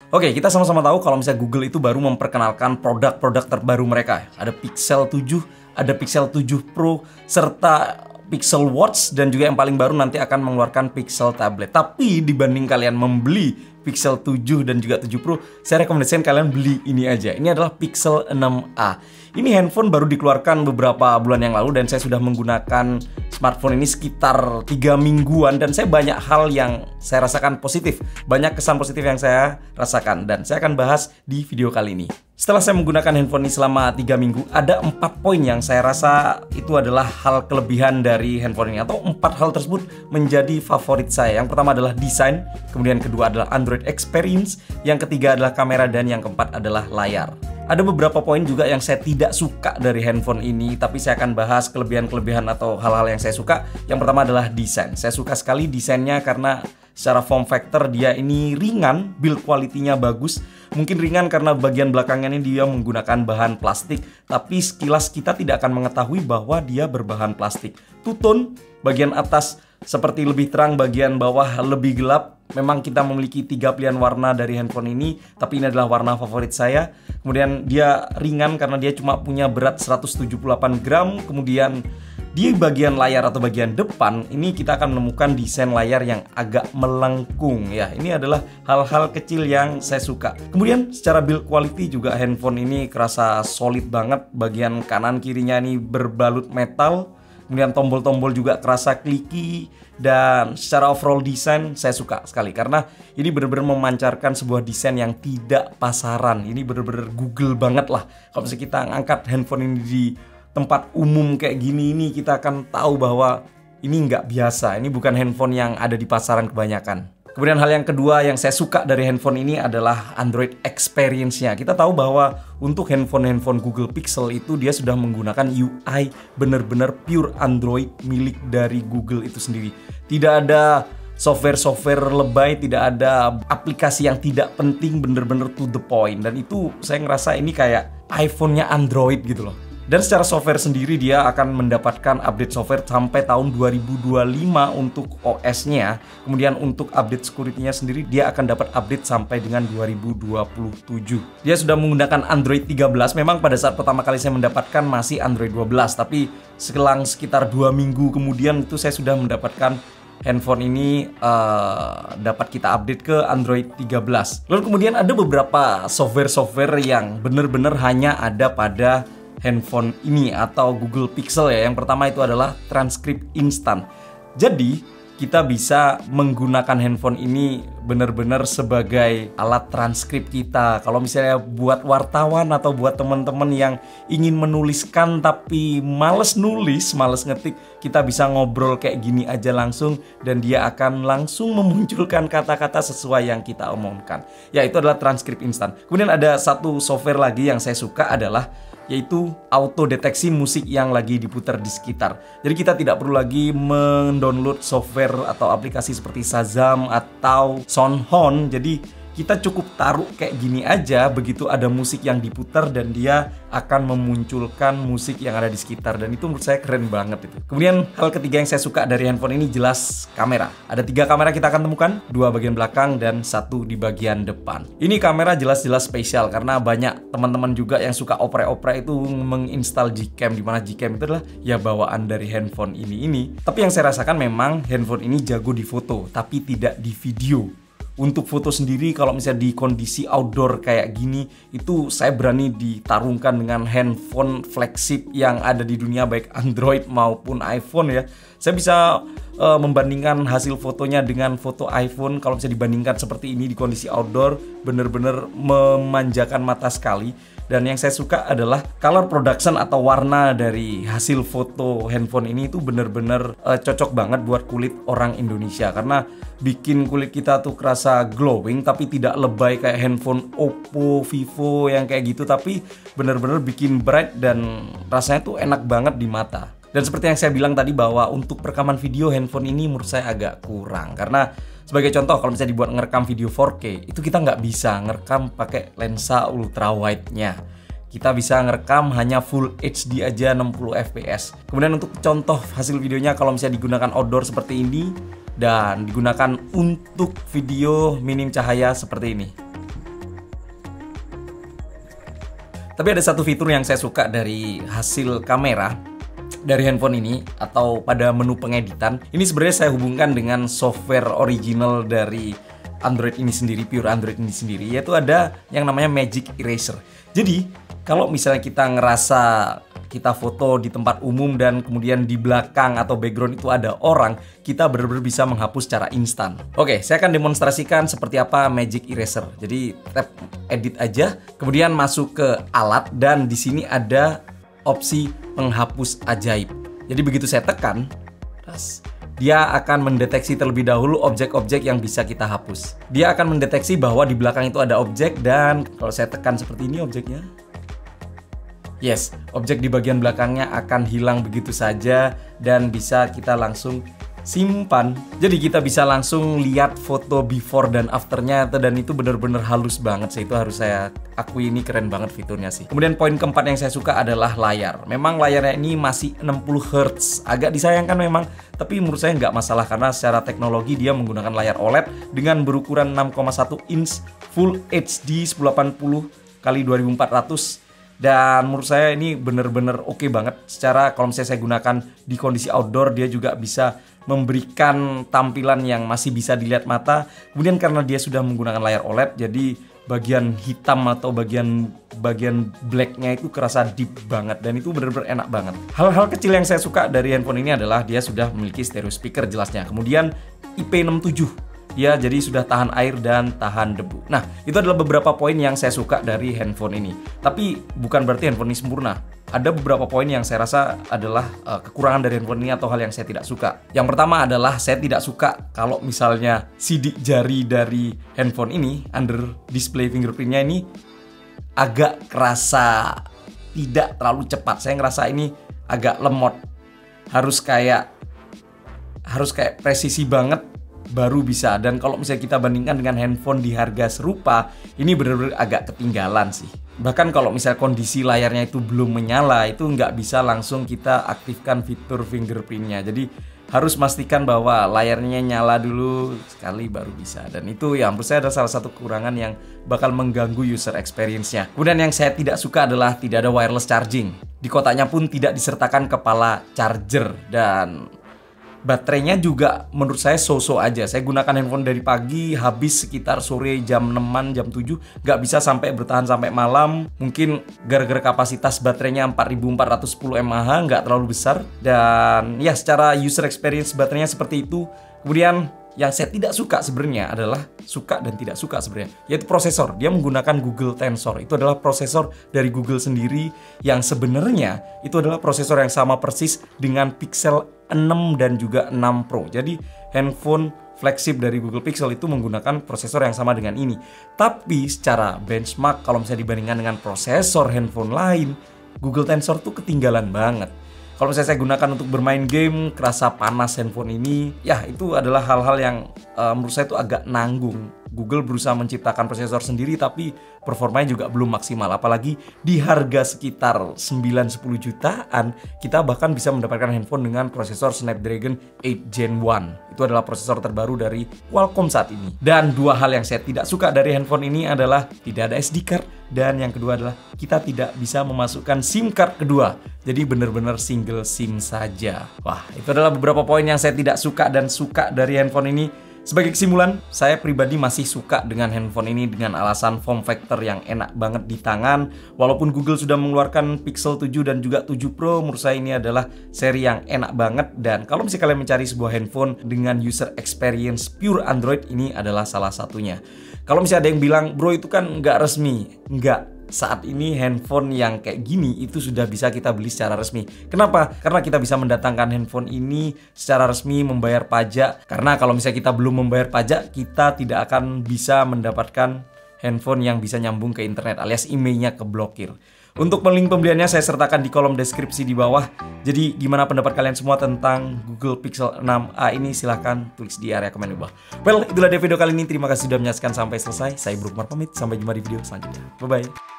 Oke, kita sama-sama tahu kalau misalnya Google itu baru memperkenalkan produk-produk terbaru mereka. Ada Pixel 7, ada Pixel 7 Pro, serta Pixel Watch, dan juga yang paling baru nanti akan mengeluarkan Pixel Tablet. Tapi dibanding kalian membeli Pixel 7 dan juga 7 Pro, saya rekomendasikan kalian beli ini aja. Ini adalah Pixel 6a. Ini handphone baru dikeluarkan beberapa bulan yang lalu dan saya sudah menggunakan smartphone ini sekitar 3 mingguan dan saya banyak hal yang saya rasakan positif. Banyak kesan positif yang saya rasakan dan saya akan bahas di video kali ini. Setelah saya menggunakan handphone ini selama 3 minggu, ada 4 poin yang saya rasa itu adalah hal kelebihan dari handphone ini, atau 4 hal tersebut menjadi favorit saya. Yang pertama adalah desain, kemudian kedua adalah Android experience, yang ketiga adalah kamera, dan yang keempat adalah layar. Ada beberapa poin juga yang saya tidak suka dari handphone ini, tapi saya akan bahas kelebihan-kelebihan atau hal-hal yang saya suka. Yang pertama adalah desain. Saya suka sekali desainnya karena secara form factor dia ini ringan, build quality-nya bagus. Mungkin ringan karena bagian belakangnya ini dia menggunakan bahan plastik, tapi sekilas kita tidak akan mengetahui bahwa dia berbahan plastik. Two-tone, bagian atas seperti lebih terang, bagian bawah lebih gelap. Memang kita memiliki 3 pilihan warna dari handphone ini, tapi ini adalah warna favorit saya. Kemudian dia ringan karena dia cuma punya berat 178 gram. Kemudian di bagian layar atau bagian depan ini kita akan menemukan desain layar yang agak melengkung ya. Ini adalah hal-hal kecil yang saya suka. Kemudian secara build quality juga handphone ini kerasa solid banget. Bagian kanan kirinya ini berbalut metal. Kemudian tombol-tombol juga kerasa clicky, dan secara overall desain saya suka sekali karena ini benar-benar memancarkan sebuah desain yang tidak pasaran. Ini benar-benar Google banget lah. Kalau misalnya kita ngangkat handphone ini di tempat umum kayak gini, ini kita akan tahu bahwa ini nggak biasa. Ini bukan handphone yang ada di pasaran kebanyakan. Kemudian hal yang kedua yang saya suka dari handphone ini adalah Android experience-nya. Kita tahu bahwa untuk handphone Google Pixel itu dia sudah menggunakan UI benar-benar pure Android milik dari Google itu sendiri. Tidak ada software-software lebay, tidak ada aplikasi yang tidak penting, benar-benar to the point. Dan itu saya ngerasa ini kayak iPhone-nya Android gitu loh. Dan secara software sendiri dia akan mendapatkan update software sampai tahun 2025 untuk OS-nya. Kemudian untuk update security-nya sendiri dia akan dapat update sampai dengan 2027. Dia sudah menggunakan Android 13. Memang pada saat pertama kali saya mendapatkan masih Android 12, tapi selang sekitar 2 minggu kemudian itu saya sudah mendapatkan handphone ini dapat kita update ke Android 13. Lalu kemudian ada beberapa software-software yang benar-benar hanya ada pada handphone ini atau Google Pixel ya. Yang pertama itu adalah transkrip instan. Jadi kita bisa menggunakan handphone ini benar-benar sebagai alat transkrip kita. Kalau misalnya buat wartawan atau buat teman-teman yang ingin menuliskan tapi males nulis, males ngetik, kita bisa ngobrol kayak gini aja langsung dan dia akan langsung memunculkan kata-kata sesuai yang kita omongkan. Ya, itu adalah transkrip instan. Kemudian ada satu software lagi yang saya suka adalah yaitu auto deteksi musik yang lagi diputar di sekitar. Jadi kita tidak perlu lagi mendownload software atau aplikasi seperti Shazam atau Soundhound. Jadi kita cukup taruh kayak gini aja, begitu ada musik yang diputar dan dia akan memunculkan musik yang ada di sekitar. Dan itu menurut saya keren banget itu. Kemudian hal ketiga yang saya suka dari handphone ini jelas kamera. Ada 3 kamera kita akan temukan, 2 bagian belakang dan 1 di bagian depan. Ini kamera jelas-jelas spesial karena banyak teman-teman juga yang suka opera-opera itu menginstal Gcam, di mana Gcam itu adalah ya bawaan dari handphone ini. Tapi yang saya rasakan memang handphone ini jago di foto, tapi tidak di video. Untuk foto sendiri kalau misalnya di kondisi outdoor kayak gini, itu saya berani ditarungkan dengan handphone flagship yang ada di dunia, baik Android maupun iPhone ya. Saya bisa membandingkan hasil fotonya dengan foto iPhone. Kalau bisa dibandingkan seperti ini di kondisi outdoor, bener-bener memanjakan mata sekali. Dan yang saya suka adalah color production atau warna dari hasil foto handphone ini itu bener-bener cocok banget buat kulit orang Indonesia. Karena bikin kulit kita tuh kerasa glowing tapi tidak lebay kayak handphone Oppo, Vivo yang kayak gitu. Tapi bener-bener bikin bright dan rasanya tuh enak banget di mata. Dan seperti yang saya bilang tadi bahwa untuk perekaman video handphone ini menurut saya agak kurang. Karena sebagai contoh kalau misalnya dibuat ngerekam video 4K itu kita nggak bisa ngerekam pakai lensa ultra wide-nya. Kita bisa ngerekam hanya full HD aja 60 fps. Kemudian untuk contoh hasil videonya kalau misalnya digunakan outdoor seperti ini dan digunakan untuk video minim cahaya seperti ini. Tapi ada satu fitur yang saya suka dari hasil kamera dari handphone ini atau pada menu pengeditan. Ini sebenarnya saya hubungkan dengan software original dari Android ini sendiri, pure Android ini sendiri, yaitu ada yang namanya Magic Eraser. Jadi kalau misalnya kita ngerasa kita foto di tempat umum dan kemudian di belakang atau background itu ada orang, kita benar-benar bisa menghapus secara instan. Oke, saya akan demonstrasikan seperti apa Magic Eraser. Jadi tap edit aja, kemudian masuk ke alat dan di sini ada opsi penghapus ajaib. Jadi begitu saya tekan, dia akan mendeteksi terlebih dahulu objek-objek yang bisa kita hapus. Dia akan mendeteksi bahwa di belakang itu ada objek dan kalau saya tekan seperti ini objeknya, yes, objek di bagian belakangnya akan hilang begitu saja dan bisa kita langsung simpan. Jadi kita bisa langsung lihat foto before dan afternya dan itu benar-benar halus banget sih. Itu harus saya akui, ini keren banget fiturnya sih. Kemudian poin keempat yang saya suka adalah layar. Memang layarnya ini masih 60 Hz. Agak disayangkan memang, tapi menurut saya nggak masalah karena secara teknologi dia menggunakan layar OLED dengan berukuran 6,1 inch Full HD 1080x2400. Dan menurut saya ini bener-bener oke banget. Secara kalau misalnya saya gunakan di kondisi outdoor, dia juga bisa memberikan tampilan yang masih bisa dilihat mata. Kemudian karena dia sudah menggunakan layar OLED, jadi bagian hitam atau bagian blacknya itu kerasa deep banget dan itu bener-bener enak banget. Hal-hal kecil yang saya suka dari handphone ini adalah dia sudah memiliki stereo speaker jelasnya. Kemudian IP67. Ya, jadi sudah tahan air dan tahan debu. Nah, itu adalah beberapa poin yang saya suka dari handphone ini. Tapi bukan berarti handphone ini sempurna. Ada beberapa poin yang saya rasa adalah kekurangan dari handphone ini atau hal yang saya tidak suka. Yang pertama adalah saya tidak suka kalau misalnya sidik jari dari handphone ini, under display fingerprintnya ini agak kerasa tidak terlalu cepat. Saya ngerasa ini agak lemot. Harus kayak presisi banget baru bisa. Dan kalau misalnya kita bandingkan dengan handphone di harga serupa, ini benar-benar agak ketinggalan sih. Bahkan kalau misalnya kondisi layarnya itu belum menyala, itu nggak bisa langsung kita aktifkan fitur fingerprintnya. Jadi harus pastikan bahwa layarnya nyala dulu sekali baru bisa. Dan itu ya menurut saya ada salah satu kekurangan yang bakal mengganggu user experience-nya. Kemudian yang saya tidak suka adalah tidak ada wireless charging. Di kotaknya pun tidak disertakan kepala charger dan baterainya juga menurut saya so-so aja. Saya gunakan handphone dari pagi, habis sekitar sore jam 6-an, jam 7. Nggak bisa sampai bertahan sampai malam. Mungkin gara-gara kapasitas baterainya 4410 mAh, nggak terlalu besar. Dan ya secara user experience baterainya seperti itu. Kemudian yang saya tidak suka sebenarnya adalah suka dan tidak suka sebenarnya, yaitu prosesor. Dia menggunakan Google Tensor. Itu adalah prosesor dari Google sendiri yang sebenarnya itu adalah prosesor yang sama persis dengan Pixel 6 dan juga 6 Pro. Jadi handphone flagship dari Google Pixel itu menggunakan prosesor yang sama dengan ini. Tapi secara benchmark kalau misalnya dibandingkan dengan prosesor handphone lain, Google Tensor tuh ketinggalan banget. Kalau misalnya saya gunakan untuk bermain game, kerasa panas handphone ini, ya itu adalah hal-hal yang menurut saya itu agak nanggung. Google berusaha menciptakan prosesor sendiri tapi performanya juga belum maksimal. Apalagi di harga sekitar 9-10 jutaan, kita bahkan bisa mendapatkan handphone dengan prosesor Snapdragon 8 Gen 1. Itu adalah prosesor terbaru dari Qualcomm saat ini. Dan dua hal yang saya tidak suka dari handphone ini adalah tidak ada SD card. Dan yang kedua adalah kita tidak bisa memasukkan SIM card kedua. Jadi benar-benar single SIM saja. Wah, itu adalah beberapa poin yang saya tidak suka dan suka dari handphone ini. Sebagai kesimpulan, saya pribadi masih suka dengan handphone ini dengan alasan form factor yang enak banget di tangan. Walaupun Google sudah mengeluarkan Pixel 7 dan juga 7 Pro, menurut saya ini adalah seri yang enak banget. Dan kalau misalnya kalian mencari sebuah handphone dengan user experience pure Android, ini adalah salah satunya. Kalau misalnya ada yang bilang, bro itu kan nggak resmi. Nggak. Saat ini handphone yang kayak gini itu sudah bisa kita beli secara resmi. Kenapa? Karena kita bisa mendatangkan handphone ini secara resmi, membayar pajak. Karena kalau misalnya kita belum membayar pajak, kita tidak akan bisa mendapatkan handphone yang bisa nyambung ke internet alias emailnya keblokir. Untuk link pembeliannya saya sertakan di kolom deskripsi di bawah. Jadi gimana pendapat kalian semua tentang Google Pixel 6a ini? Silahkan tulis di area komen di bawah. Well, itulah dia video kali ini. Terima kasih sudah menyaksikan sampai selesai. Saya Bro Kumar pamit. Sampai jumpa di video selanjutnya. Bye-bye.